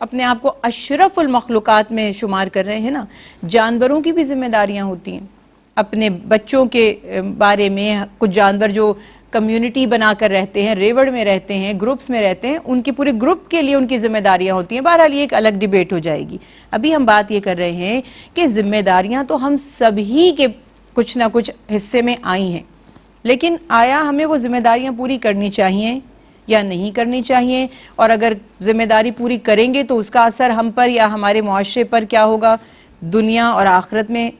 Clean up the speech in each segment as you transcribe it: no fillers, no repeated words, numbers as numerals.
اپنے آپ کو اشرف المخلوقات میں شمار کر رہے ہیں نا. جانوروں کی بھی ذمہ داریاں ہوتی ہیں. اپنے بچوں کے بارے میں کچھ جانور جو کمیونٹی بنا کر رہتے ہیں, ریوڑ میں رہتے ہیں, گروپس میں رہتے ہیں, ان کی پورے گروپ کے لیے ان کی ذمہ داریاں ہوتی ہیں. بہرحال یہ ایک الگ ڈیبیٹ ہو جائے گی. ابھی ہم بات یہ کر رہے ہیں کہ ذمہ داریاں تو ہم سبھی کے کچھ نہ کچھ حصے میں آئی ہیں, لیکن آیا ہمیں وہ ذمہ داریاں پوری کرنی چاہیے یا نہیں کرنی چاہیے؟ اور اگر ذمہ داری پوری کریں گے تو اس کا اثر ہم پر یا ہمارے معاشرے پر کیا ہوگا, دنیا اور آخرت میں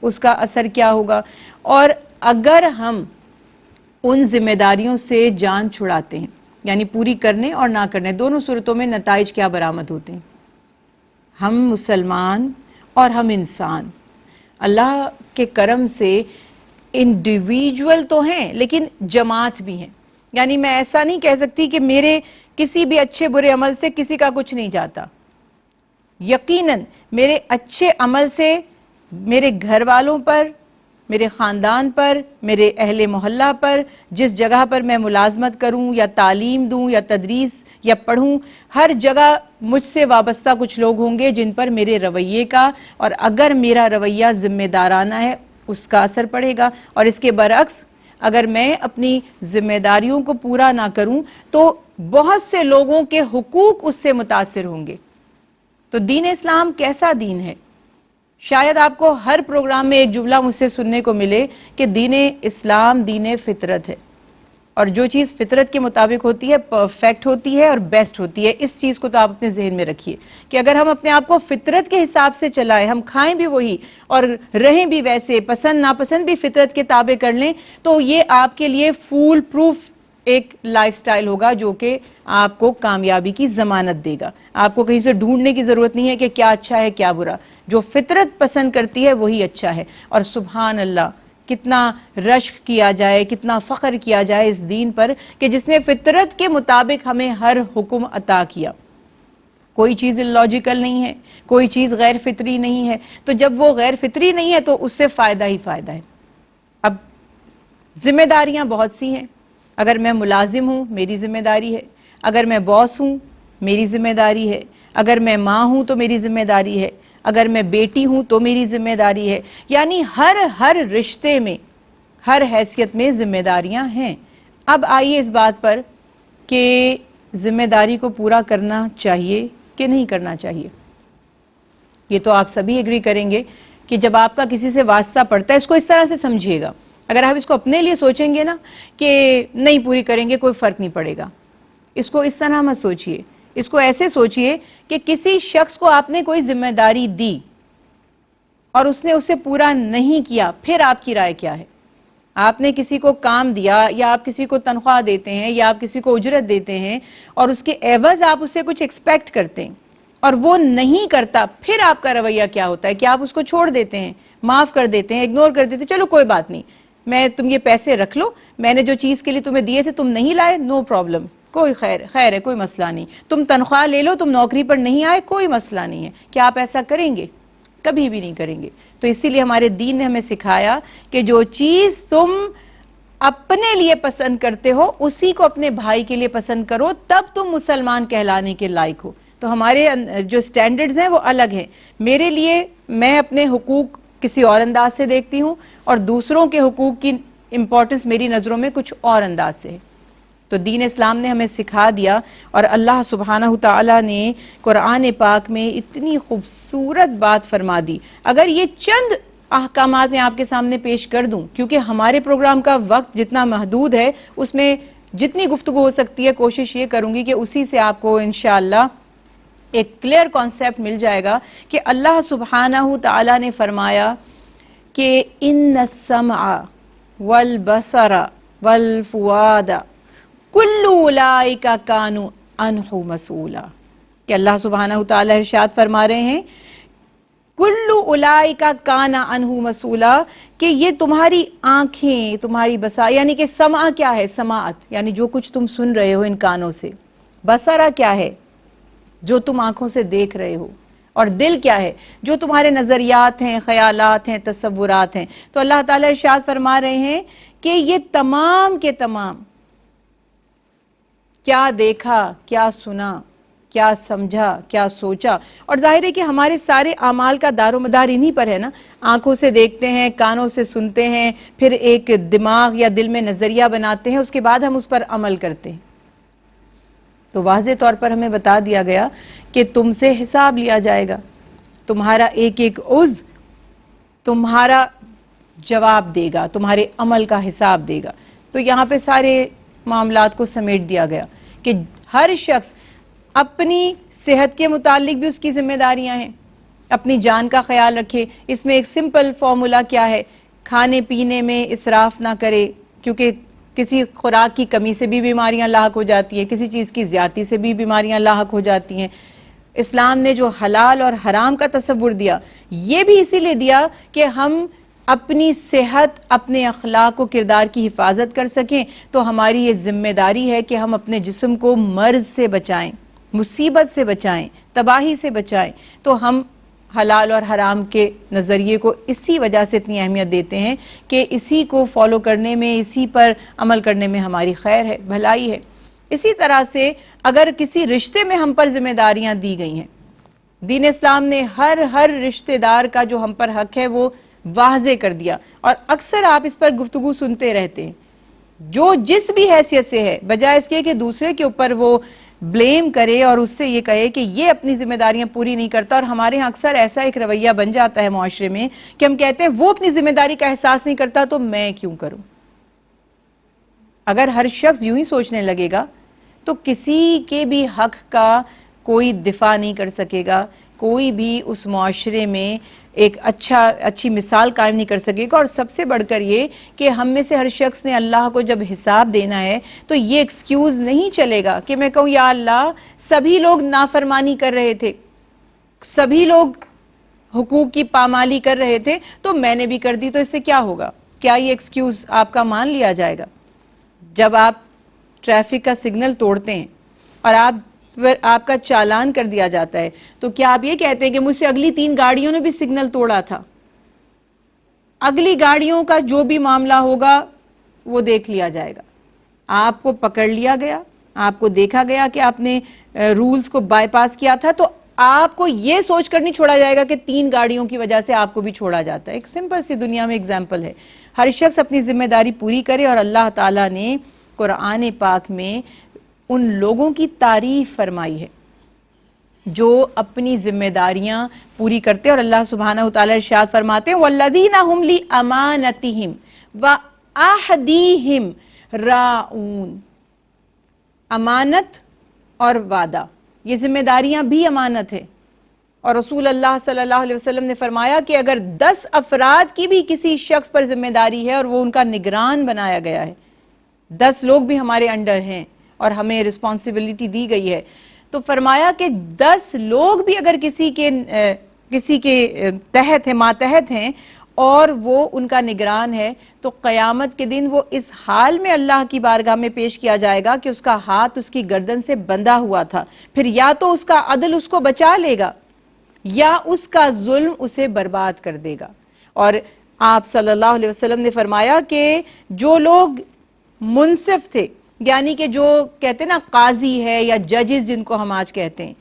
اس کا اثر کیا ہوگا؟ اور اگر ہم ان ذمہ داریوں سے جان چھڑاتے ہیں, یعنی پوری کرنے اور نہ کرنے, دونوں صورتوں میں نتائج کیا برآمد ہوتے ہیں؟ ہم مسلمان اور ہم انسان اللہ کے کرم سے انڈیویجول تو ہیں لیکن جماعت بھی ہیں. یعنی میں ایسا نہیں کہہ سکتی کہ میرے کسی بھی اچھے برے عمل سے کسی کا کچھ نہیں جاتا. یقیناً میرے اچھے عمل سے میرے گھر والوں پر, میرے خاندان پر, میرے اہل محلہ پر, جس جگہ پر میں ملازمت کروں یا تعلیم دوں یا تدریس یا پڑھوں, ہر جگہ مجھ سے وابستہ کچھ لوگ ہوں گے جن پر میرے رویے کا, اور اگر میرا رویہ ذمہ دارانہ ہے اس کا اثر پڑے گا. اور اس کے برعکس اگر میں اپنی ذمہ داریوں کو پورا نہ کروں تو بہت سے لوگوں کے حقوق اس سے متاثر ہوں گے. تو دین اسلام کیسا دین ہے؟ شاید آپ کو ہر پروگرام میں ایک جملہ مجھ سے سننے کو ملے کہ دین اسلام دین فطرت ہے, اور جو چیز فطرت کے مطابق ہوتی ہے پرفیکٹ ہوتی ہے اور بیسٹ ہوتی ہے. اس چیز کو تو آپ اپنے ذہن میں رکھیے کہ اگر ہم اپنے آپ کو فطرت کے حساب سے چلائیں, ہم کھائیں بھی وہی اور رہیں بھی ویسے, پسند ناپسند بھی فطرت کے تابع کر لیں, تو یہ آپ کے لیے فول پروف ایک لائف سٹائل ہوگا جو کہ آپ کو کامیابی کی ضمانت دے گا. آپ کو کہیں سے ڈھونڈنے کی ضرورت نہیں ہے کہ کیا اچھا ہے کیا برا. جو فطرت پسند کرتی ہے وہی اچھا ہے. اور سبحان اللہ, کتنا رشک کیا جائے, کتنا فخر کیا جائے اس دین پر کہ جس نے فطرت کے مطابق ہمیں ہر حکم عطا کیا. کوئی چیز لاجیکل نہیں ہے, کوئی چیز غیر فطری نہیں ہے. تو جب وہ غیر فطری نہیں ہے تو اس سے فائدہ ہی فائدہ ہے. اب ذمہ داریاں بہت سی ہیں. اگر میں ملازم ہوں میری ذمہ داری ہے, اگر میں باس ہوں میری ذمہ داری ہے, اگر میں ماں ہوں تو میری ذمہ داری ہے, اگر میں بیٹی ہوں تو میری ذمہ داری ہے. یعنی ہر رشتے میں, ہر حیثیت میں ذمہ داریاں ہیں. اب آئیے اس بات پر کہ ذمہ داری کو پورا کرنا چاہیے کہ نہیں کرنا چاہیے. یہ تو آپ سبھی ایگری کریں گے کہ جب آپ کا کسی سے واسطہ پڑتا ہے, اس کو اس طرح سے سمجھیے گا, اگر آپ اس کو اپنے لیے سوچیں گے نا کہ نہیں پوری کریں گے کوئی فرق نہیں پڑے گا, اس کو اس طرح مت سوچئے. اس کو ایسے سوچئے کہ کسی شخص کو آپ نے کوئی ذمہ داری دی اور اس نے اسے پورا نہیں کیا, پھر آپ کی رائے کیا ہے؟ آپ نے کسی کو کام دیا یا آپ کسی کو تنخواہ دیتے ہیں یا آپ کسی کو اجرت دیتے ہیں اور اس کے عوض آپ اس سے کچھ ایکسپیکٹ کرتے ہیں اور وہ نہیں کرتا, پھر آپ کا رویہ کیا ہوتا ہے؟ کہ آپ اس کو چھوڑ دیتے ہیں, معاف کر دیتے ہیں, اگنور کر دیتے ہیں, چلو کوئی بات نہیں, میں تم یہ پیسے رکھ لو, میں نے جو چیز کے لیے تمہیں دیے تھے تم نہیں لائے, نو پرابلم, کوئی خیر ہے, کوئی مسئلہ نہیں, تم تنخواہ لے لو, تم نوکری پر نہیں آئے, کوئی مسئلہ نہیں ہے. کیا آپ ایسا کریں گے؟ کبھی بھی نہیں کریں گے. تو اسی لیے ہمارے دین نے ہمیں سکھایا کہ جو چیز تم اپنے لیے پسند کرتے ہو اسی کو اپنے بھائی کے لیے پسند کرو, تب تم مسلمان کہلانے کے لائق ہو. تو ہمارے جو سٹینڈرڈز ہیں وہ الگ ہیں. میرے لیے میں اپنے حقوق کسی اور انداز سے دیکھتی ہوں اور دوسروں کے حقوق کی امپورٹنس میری نظروں میں کچھ اور انداز سے ہے. تو دین اسلام نے ہمیں سکھا دیا, اور اللہ سبحانہ تعالیٰ نے قرآن پاک میں اتنی خوبصورت بات فرما دی. اگر یہ چند احکامات میں آپ کے سامنے پیش کر دوں, کیونکہ ہمارے پروگرام کا وقت جتنا محدود ہے اس میں جتنی گفتگو ہو سکتی ہے کوشش یہ کروں گی کہ اسی سے آپ کو انشاءاللہ ایک کلیئر کانسیپٹ مل جائے گا کہ اللہ سبحانہ تعالیٰ نے فرمایا کہ ان السمع والبصر والفؤاد کل اولئک کانوا عنہ مسئولا. کہ اللہ سبحانہ تعالیٰ ارشاد فرما رہے ہیں کل اولئک کان عنہ مسئولا, کہ یہ تمہاری آنکھیں, تمہاری بصائر, یعنی کہ سمع کیا ہے؟ سماعت یعنی جو کچھ تم سن رہے ہو ان کانوں سے. بصرہ کیا ہے؟ جو تم آنکھوں سے دیکھ رہے ہو. اور دل کیا ہے؟ جو تمہارے نظریات ہیں, خیالات ہیں, تصورات ہیں. تو اللہ تعالیٰ ارشاد فرما رہے ہیں کہ یہ تمام کے تمام کیا دیکھا, کیا سنا, کیا سمجھا، کیا سوچا. اور ظاہر ہے کہ ہمارے سارے اعمال کا دار و مدار انہی پر ہے نا. آنکھوں سے دیکھتے ہیں، کانوں سے سنتے ہیں، پھر ایک دماغ یا دل میں نظریہ بناتے ہیں، اس کے بعد ہم اس پر عمل کرتے ہیں. تو واضح طور پر ہمیں بتا دیا گیا کہ تم سے حساب لیا جائے گا، تمہارا ایک ایک عضو تمہارا جواب دے گا، تمہارے عمل کا حساب دے گا. تو یہاں پہ سارے معاملات کو سمیٹ دیا گیا کہ ہر شخص اپنی صحت کے متعلق بھی اس کی ذمہ داریاں ہیں، اپنی جان کا خیال رکھے. اس میں ایک سمپل فارمولا کیا ہے، کھانے پینے میں اسراف نہ کرے، کیونکہ کسی خوراک کی کمی سے بھی بیماریاں لاحق ہو جاتی ہیں، کسی چیز کی زیادتی سے بھی بیماریاں لاحق ہو جاتی ہیں. اسلام نے جو حلال اور حرام کا تصور دیا، یہ بھی اسی لیے دیا کہ ہم اپنی صحت، اپنے اخلاق و کردار کی حفاظت کر سکیں. تو ہماری یہ ذمہ داری ہے کہ ہم اپنے جسم کو مرض سے بچائیں، مصیبت سے بچائیں، تباہی سے بچائیں. تو ہم حلال اور حرام کے نظریے کو اسی وجہ سے اتنی اہمیت دیتے ہیں کہ اسی کو فالو کرنے میں، اسی پر عمل کرنے میں ہماری خیر ہے، بھلائی ہے. اسی طرح سے اگر کسی رشتے میں ہم پر ذمہ داریاں دی گئی ہیں، دین اسلام نے ہر رشتہ دار کا جو ہم پر حق ہے وہ واضح کر دیا. اور اکثر آپ اس پر گفتگو سنتے رہتے ہیں، جو جس بھی حیثیت سے ہے، بجائے اس کے کہ دوسرے کے اوپر وہ بلیم کرے اور اس سے یہ کہے کہ یہ اپنی ذمہ داریاں پوری نہیں کرتا. اور ہمارے ہاں اکثر ایسا ایک رویہ بن جاتا ہے معاشرے میں کہ ہم کہتے ہیں وہ اپنی ذمہ داری کا احساس نہیں کرتا تو میں کیوں کروں. اگر ہر شخص یوں ہی سوچنے لگے گا تو کسی کے بھی حق کا کوئی دفاع نہیں کر سکے گا، کوئی بھی اس معاشرے میں ایک اچھی مثال قائم نہیں کر سکے گا. اور سب سے بڑھ کر یہ کہ ہم میں سے ہر شخص نے اللہ کو جب حساب دینا ہے تو یہ ایکسکیوز نہیں چلے گا کہ میں کہوں یا اللہ سبھی لوگ نافرمانی کر رہے تھے، سبھی لوگ حقوق کی پامالی کر رہے تھے تو میں نے بھی کر دی، تو اس سے کیا ہوگا؟ کیا یہ ایکسکیوز آپ کا مان لیا جائے گا؟ جب آپ ٹریفک کا سگنل توڑتے ہیں اور آپ کا چالان کر دیا جاتا ہے تو کیا آپ یہ کہتے ہیں کہ مجھ سے اگلی 3 گاڑیوں نے بھی سگنل توڑا تھا، اگلی گاڑیوں کا جو بھی معاملہ ہوگا وہ دیکھ لیا جائے گا، آپ کو پکڑ لیا گیا، آپ کو دیکھا گیا کہ آپ نے رولز کو بائی پاس کیا تھا تو آپ کو یہ سوچ کر نہیں چھوڑا جائے گا کہ 3 گاڑیوں کی وجہ سے آپ کو بھی چھوڑا جاتا ہے. ایک سمپل سی دنیا میں اگزامپل ہے. ہر شخص اپنی ذمہ داری پوری کرے. اور اللہ تعالیٰ نے قرآن پاک میں ان لوگوں کی تعریف فرمائی ہے جو اپنی ذمہ داریاں پوری کرتے ہیں. اور اللہ سبحانہ وتعالی ارشاد فرماتے ہیں وَالَّذِينَ هُمْ لِأَمَانَتِهِمْ وَعَهْدِهِمْ رَاعُونَ. امانت اور وعدہ، یہ ذمہ داریاں بھی امانت ہے. اور رسول اللہ صلی اللہ علیہ وسلم نے فرمایا کہ اگر 10 افراد کی بھی کسی شخص پر ذمہ داری ہے اور وہ ان کا نگران بنایا گیا ہے، 10 لوگ بھی ہمارے انڈر ہیں اور ہمیں رسپانسبلٹی دی گئی ہے، تو فرمایا کہ 10 لوگ بھی اگر کسی کے تحت ہیں، ماتحت ہیں اور وہ ان کا نگران ہے تو قیامت کے دن وہ اس حال میں اللہ کی بارگاہ میں پیش کیا جائے گا کہ اس کا ہاتھ اس کی گردن سے بندھا ہوا تھا. پھر یا تو اس کا عدل اس کو بچا لے گا یا اس کا ظلم اسے برباد کر دے گا. اور آپ صلی اللہ علیہ وسلم نے فرمایا کہ جو لوگ منصف تھے، یعنی کہ جو کہتے ہیں نا قاضی ہے یا ججز جن کو ہم آج کہتے ہیں،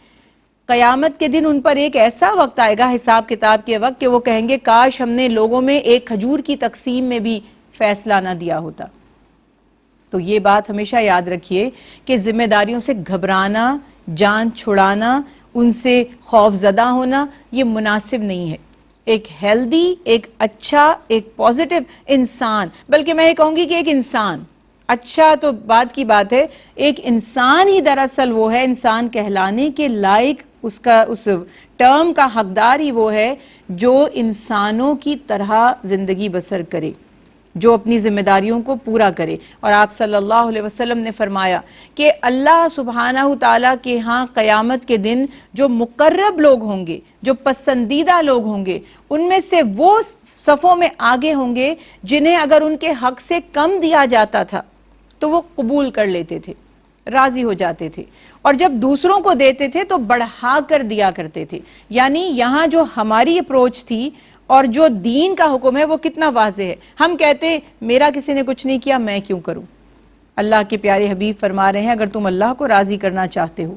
قیامت کے دن ان پر ایک ایسا وقت آئے گا حساب کتاب کے وقت کہ وہ کہیں گے کاش ہم نے لوگوں میں ایک کھجور کی تقسیم میں بھی فیصلہ نہ دیا ہوتا. تو یہ بات ہمیشہ یاد رکھیے کہ ذمہ داریوں سے گھبرانا، جان چھڑانا، ان سے خوف زدہ ہونا یہ مناسب نہیں ہے. ایک ہیلدی، ایک اچھا، ایک پوزیٹیو انسان، بلکہ میں یہ کہوں گی کہ ایک انسان اچھا تو بات کی بات ہے، ایک انسان ہی دراصل وہ ہے، انسان کہلانے کے لائق اس ٹرم کا حقدار ہی وہ ہے جو انسانوں کی طرح زندگی بسر کرے، جو اپنی ذمہ داریوں کو پورا کرے. اور آپ صلی اللہ علیہ وسلم نے فرمایا کہ اللہ سبحانہ تعالیٰ کے ہاں قیامت کے دن جو مقرب لوگ ہوں گے، جو پسندیدہ لوگ ہوں گے، ان میں سے وہ صفوں میں آگے ہوں گے جنہیں اگر ان کے حق سے کم دیا جاتا تھا تو وہ قبول کر لیتے تھے، راضی ہو جاتے تھے، اور جب دوسروں کو دیتے تھے تو بڑھا کر دیا کرتے تھے. یعنی یہاں جو ہماری اپروچ تھی اور جو دین کا حکم ہے وہ کتنا واضح ہے. ہم کہتے میرا کسی نے کچھ نہیں کیا میں کیوں کروں. اللہ کے پیارے حبیب فرما رہے ہیں اگر تم اللہ کو راضی کرنا چاہتے ہو،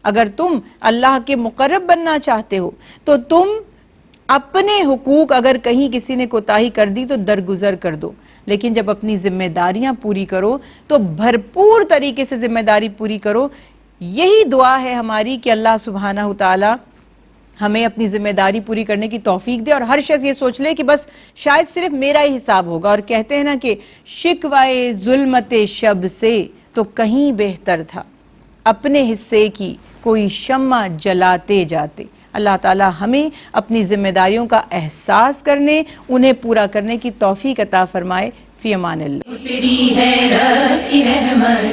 اگر تم اللہ کے مقرب بننا چاہتے ہو تو تم اپنے حقوق اگر کہیں کسی نے کوتاہی کر دی تو درگزر کر دو، لیکن جب اپنی ذمہ داریاں پوری کرو تو بھرپور طریقے سے ذمہ داری پوری کرو۔ یہی دعا ہے ہماری کہ اللہ سبحانہ وتعالی ہمیں اپنی ذمہ داری پوری کرنے کی توفیق دے، اور ہر شخص یہ سوچ لے کہ بس شاید صرف میرا ہی حساب ہوگا، اور کہتے ہیں نا کہ شکوائے ظلمت شب سے تو کہیں بہتر تھا اپنے حصے کی کوئی شمع جلاتے جاتے۔ اللہ تعالی ہمیں اپنی ذمہ داریوں کا احساس کرنے، انہیں پورا کرنے کی توفیق عطا فرمائے۔ فی امان اللہ۔ تیری ہے رب کی رحمت